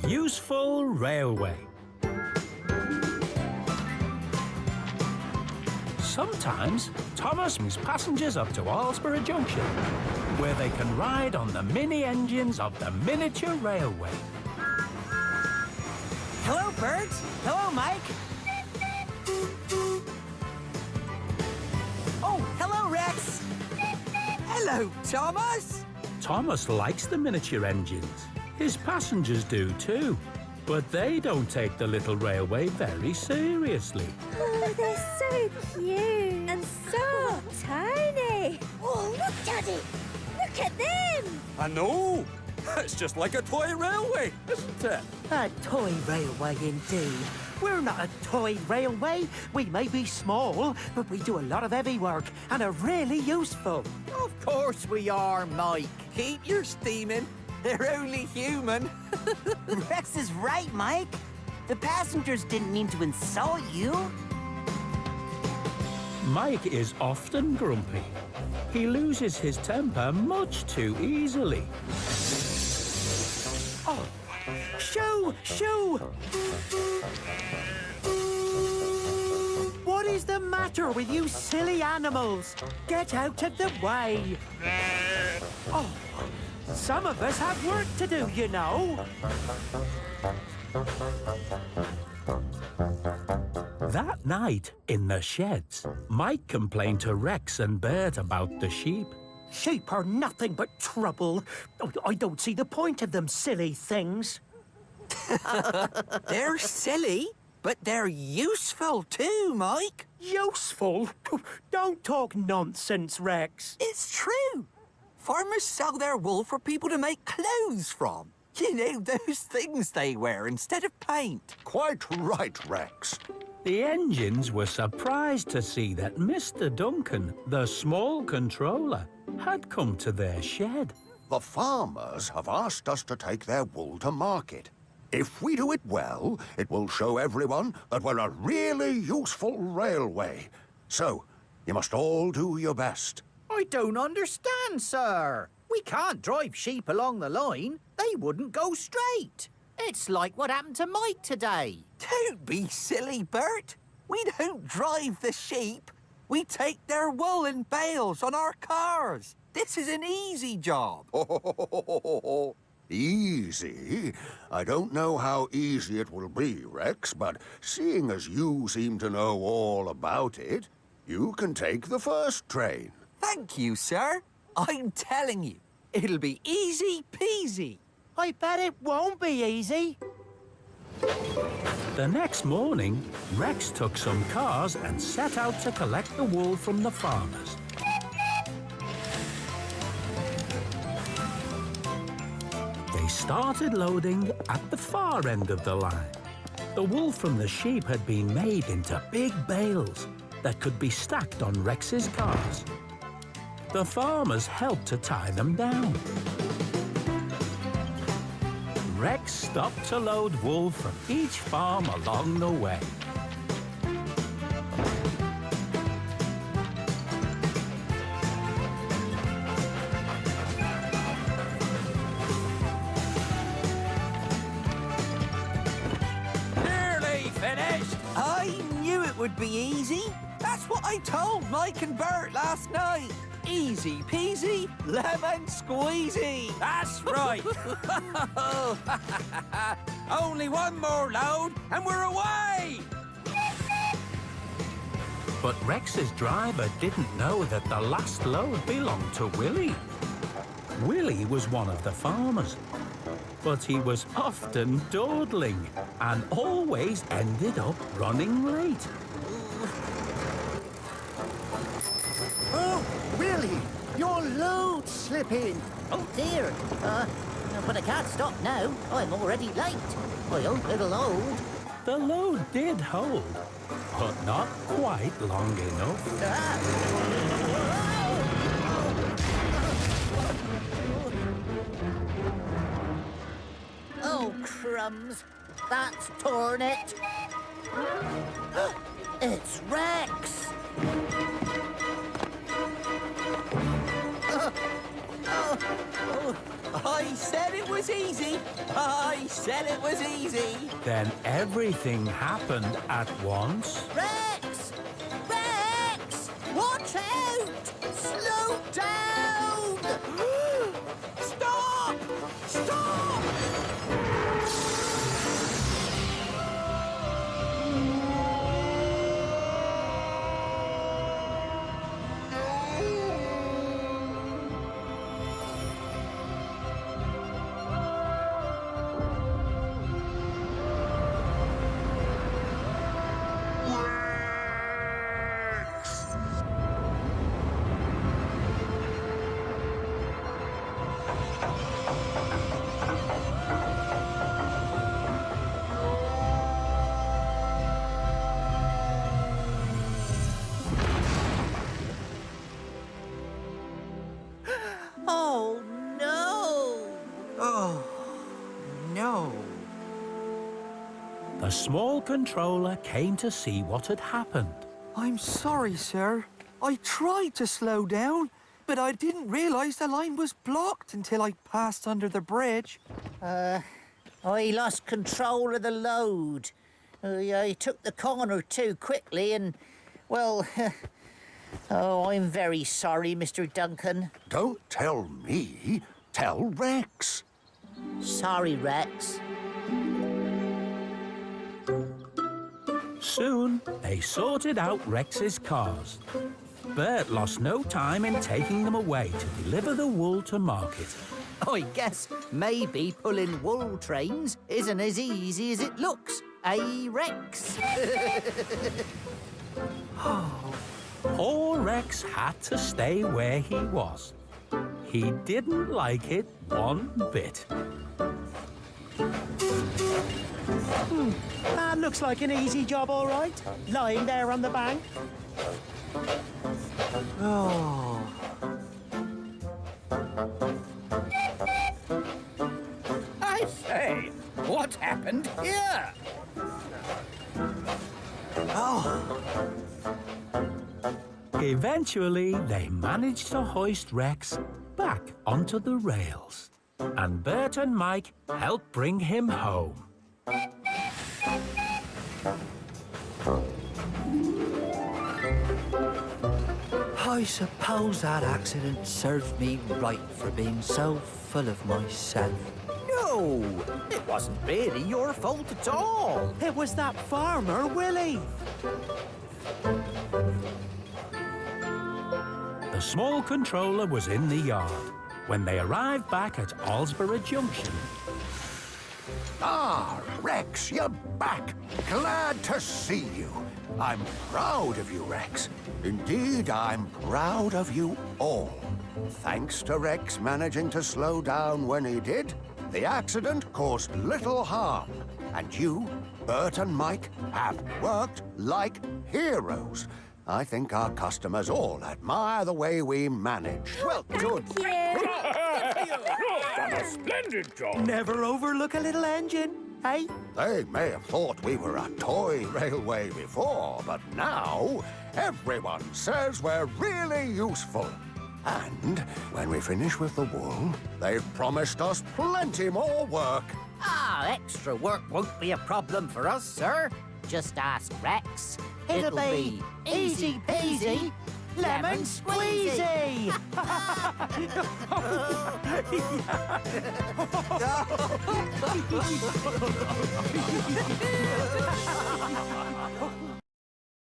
Useful railway. Sometimes Thomas brings passengers up to Arlesdale Junction, where they can ride on the mini engines of the miniature railway. Hello, Bert. Hello, Mike. Oh, hello, Rex. Hello, Thomas. Thomas likes the miniature engines. His passengers do too, but they don't take the little railway very seriously. Oh, they're so cute and so tiny. Oh, look, Daddy. Look at them. I know. It's just like a toy railway, isn't it? A toy railway indeed. We're not a toy railway. We may be small, but we do a lot of heavy work and are really useful. Of course we are, Mike. Keep your steaming. They're only human. Rex is right, Mike. The passengers didn't mean to insult you. Mike is often grumpy. He loses his temper much too easily. Oh, shoo, shoo! What is the matter with you silly animals? Get out of the way. Oh, some of us have work to do, you know. That night, in the sheds, Mike complained to Rex and Bert about the sheep. Sheep are nothing but trouble. Oh, I don't see the point of them silly things. They're silly, but they're useful too, Mike. Useful? Don't talk nonsense, Rex. It's true. Farmers sell their wool for people to make clothes from. You know, those things they wear instead of paint. Quite right, Rex. The engines were surprised to see that Mr. Duncan, the small controller, had come to their shed. The farmers have asked us to take their wool to market. If we do it well, it will show everyone that we're a really useful railway. So, you must all do your best. I don't understand, sir. We can't drive sheep along the line. They wouldn't go straight. It's like what happened to Mike today. Don't be silly, Bert. We don't drive the sheep. We take their wool in bales on our cars. This is an easy job. Easy? I don't know how easy it will be, Rex, but seeing as you seem to know all about it, you can take the first train. Thank you, sir. I'm telling you, it'll be easy peasy. I bet it won't be easy. The next morning, Rex took some cars and set out to collect the wool from the farmers. They started loading at the far end of the line. The wool from the sheep had been made into big bales that could be stacked on Rex's cars. The farmers helped to tie them down. Rex stopped to load wool from each farm along the way. Nearly finished. I knew it would be easy. That's what I told Mike and Bert last night. Easy peasy, lemon squeezy. That's right. Only one more load and we're away. But Rex's driver didn't know that the last load belonged to Willie. Willie was one of the farmers, but he was often dawdling and always ended up running late. Oh, Willie, your load's slipping. Oh dear, but I can't stop now. I'm already late. I hope it'll hold. The load did hold, but not quite long enough. Oh, crumbs. That's torn it. It's Rex. I said it was easy. I said it was easy. Then everything happened at once. Rex! Rex! Watch out! Slow down! Stop! Stop! Oh, no! Oh, no. The small controller came to see what had happened. I'm sorry, sir. I tried to slow down, but I didn't realize the line was blocked until I passed under the bridge. I lost control of the load. I took the corner too quickly and, well... Oh, I'm very sorry, Mr. Duncan. Don't tell me. Tell Rex. Sorry, Rex. Soon, they sorted out Rex's cars. Bert lost no time in taking them away to deliver the wool to market. I guess maybe pulling wool trains isn't as easy as it looks. Eh, Rex? Poor Rex had to stay where he was. He didn't like it one bit. That looks like an easy job, all right. Lying there on the bank. Oh. I say, what happened here? Eventually, they managed to hoist Rex back onto the rails. And Bert and Mike helped bring him home. I suppose that accident served me right for being so full of myself. No, it wasn't really your fault at all. It was that farmer, Willie. The small controller was in the yard when they arrived back at Alsborough Junction. Ah, Rex, you're back. Glad to see you. I'm proud of you, Rex. Indeed, I'm proud of you all. Thanks to Rex managing to slow down when he did, the accident caused little harm. And you, Bert and Mike, have worked like heroes. I think our customers all admire the way we manage. Well, good. Thank you. Done a splendid job. Never overlook a little engine, eh? They may have thought we were a toy railway before, but now everyone says we're really useful. And when we finish with the wool, they've promised us plenty more work. Ah, extra work won't be a problem for us, sir. Just ask Rex. It'll be easy peasy, lemon squeezy.